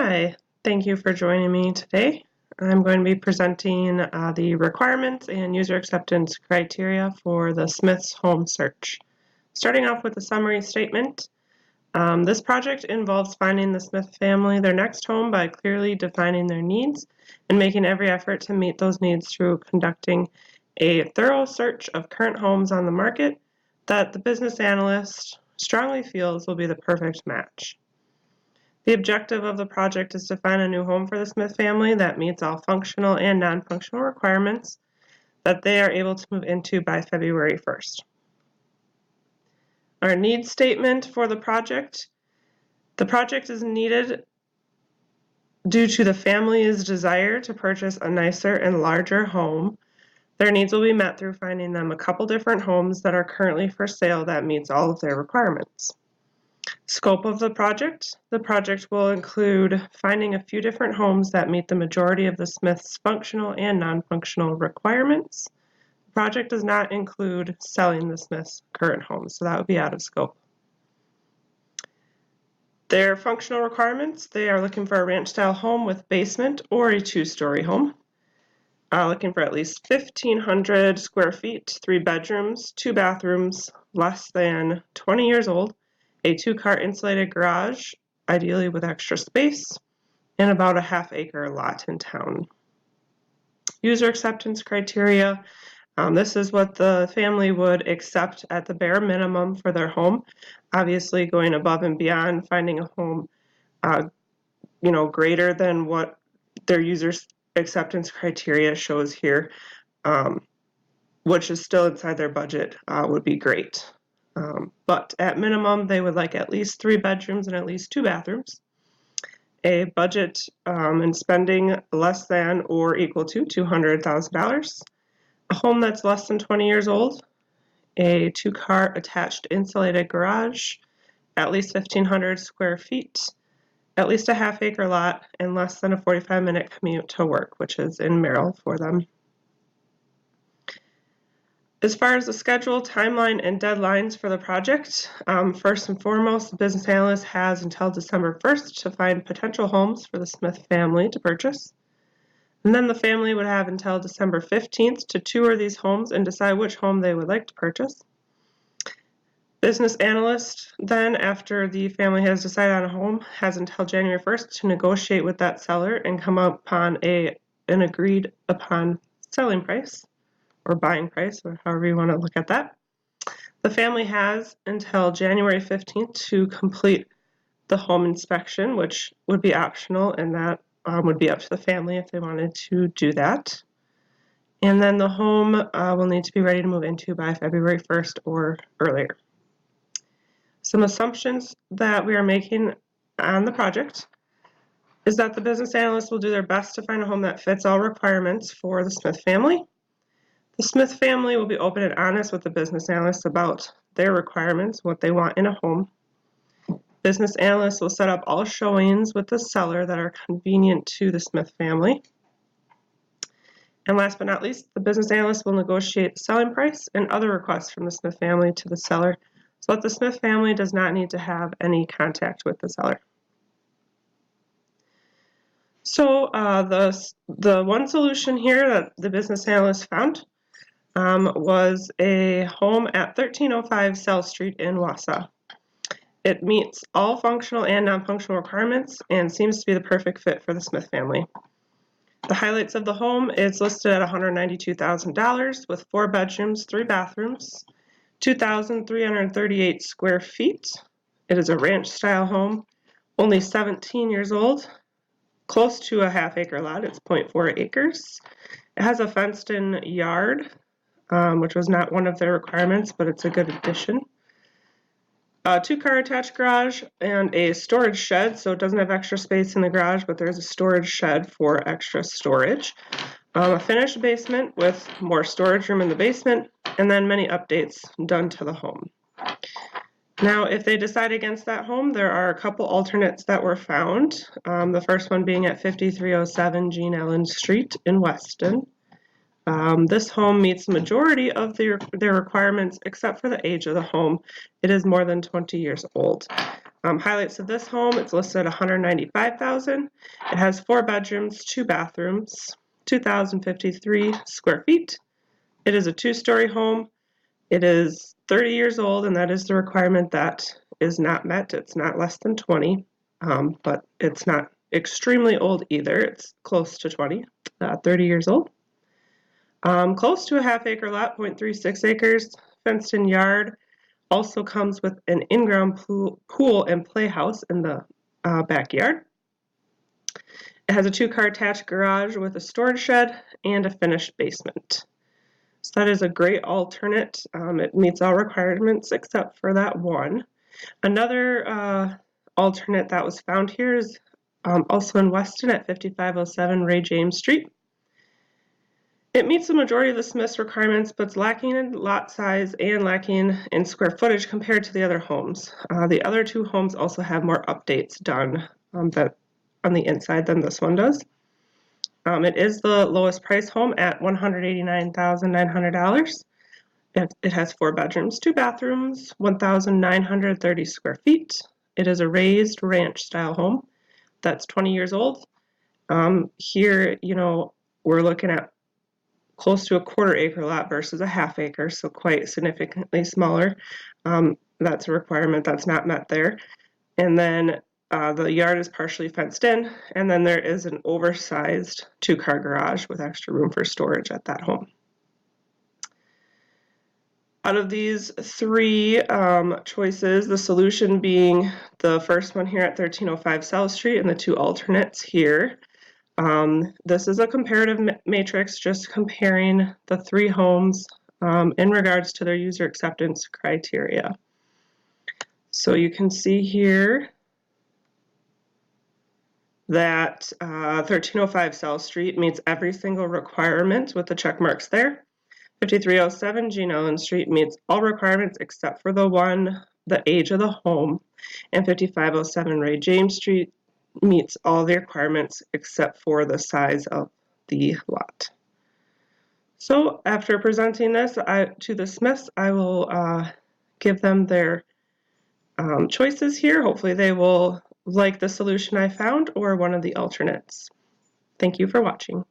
Hi, thank you for joining me today. I'm going to be presenting the requirements and user acceptance criteria for the Smith's home search. Starting off with a summary statement, this project involves finding the Smith family their next home by clearly defining their needs and making every effort to meet those needs through conducting a thorough search of current homes on the market that the business analyst strongly feels will be the perfect match. The objective of the project is to find a new home for the Smith family that meets all functional and non-functional requirements that they are able to move into by February 1st. Our needs statement for the project is needed due to the family's desire to purchase a nicer and larger home. Their needs will be met through finding them a couple different homes that are currently for sale that meets all of their requirements. Scope of the project will include finding a few different homes that meet the majority of the Smith's functional and non-functional requirements. The project does not include selling the Smith's current homes, so that would be out of scope. Their functional requirements, they are looking for a ranch-style home with basement or a two-story home. Looking for at least 1,500 square feet, 3 bedrooms, 2 bathrooms, less than 20 years old, a 2-car insulated garage, ideally with extra space, and about a half-acre lot in town. User acceptance criteria. This is what the family would accept at the bare minimum for their home. Obviously, going above and beyond, finding a home, greater than what their user acceptance criteria shows here, which is still inside their budget, would be great. But at minimum, they would like at least 3 bedrooms and at least 2 bathrooms. A budget and spending less than or equal to $200,000. A home that's less than 20 years old. A 2-car attached insulated garage. At least 1,500 square feet. At least a half-acre lot and less than a 45-minute commute to work, which is in Merrill for them. As far as the schedule, timeline, and deadlines for the project, first and foremost, the business analyst has until December 1st to find potential homes for the Smith family to purchase. And then the family would have until December 15th to tour these homes and decide which home they would like to purchase. Business analyst, then, after the family has decided on a home, has until January 1st to negotiate with that seller and come upon an agreed upon selling price, or buying price, or however you want to look at that. The family has until January 15th to complete the home inspection, which would be optional, and that would be up to the family if they wanted to do that. And then the home will need to be ready to move into by February 1st or earlier. Some assumptions that we are making on the project is that the business analyst will do their best to find a home that fits all requirements for the Smith family. The Smith family will be open and honest with the business analyst about their requirements, what they want in a home. Business analysts will set up all showings with the seller that are convenient to the Smith family. And last but not least, the business analyst will negotiate the selling price and other requests from the Smith family to the seller so that the Smith family does not need to have any contact with the seller. So the one solution here that the business analyst found was a home at 1305 South Street in Wausau. It meets all functional and non-functional requirements and seems to be the perfect fit for the Smith family. The highlights of the home is listed at $192,000 with 4 bedrooms, 3 bathrooms, 2,338 square feet. It is a ranch-style home, only 17 years old, close to a half-acre lot. It's 0.4 acres. It has a fenced-in yard, which was not one of their requirements, but it's a good addition. A 2-car attached garage and a storage shed, so it doesn't have extra space in the garage, but there's a storage shed for extra storage. A finished basement with more storage room in the basement, and then many updates done to the home. Now, if they decide against that home, there are a couple alternates that were found. The first one being at 5307 Jean Allen Street in Weston. This home meets the majority of their requirements except for the age of the home. It is more than 20 years old. Highlights of this home, it's listed at $195,000. It has 4 bedrooms, 2 bathrooms, 2,053 square feet. It is a 2-story home. It is 30 years old, and that is the requirement that is not met. It's not less than 20, but it's not extremely old either. It's close to 20, 30 years old. Close to a half-acre lot, 0.36 acres, fenced-in yard. Also comes with an in-ground pool and playhouse in the backyard. It has a 2-car attached garage with a storage shed and a finished basement. So that is a great alternate. It meets all requirements except for that one. Another alternate that was found here is also in Weston at 5507 Ray James Street. It meets the majority of the Smiths requirements, but it's lacking in lot size and lacking in square footage compared to the other homes. The other 2 homes also have more updates done on the inside than this one does. It is the lowest price home at $189,900. It has 4 bedrooms, 2 bathrooms, 1,930 square feet. It is a raised ranch style home that's 20 years old. Here, we're looking at close to a 1/4 acre lot versus a half acre, so quite significantly smaller. That's a requirement that's not met there. And then the yard is partially fenced in, and then there is an oversized 2-car garage with extra room for storage at that home. Out of these 3 choices, the solution being the first one here at 1305 South Street and the 2 alternates here. This is a comparative matrix, just comparing the 3 homes in regards to their user acceptance criteria. So you can see here that 1305 South Street meets every single requirement with the check marks there. 5307 Gene Ellen Street meets all requirements except for the age of the home, and 5507 Ray James Street meets all the requirements except for the size of the lot. So after presenting this to the Smiths, I will give them their choices here. Hopefully they will like the solution I found or one of the alternates. Thank you for watching.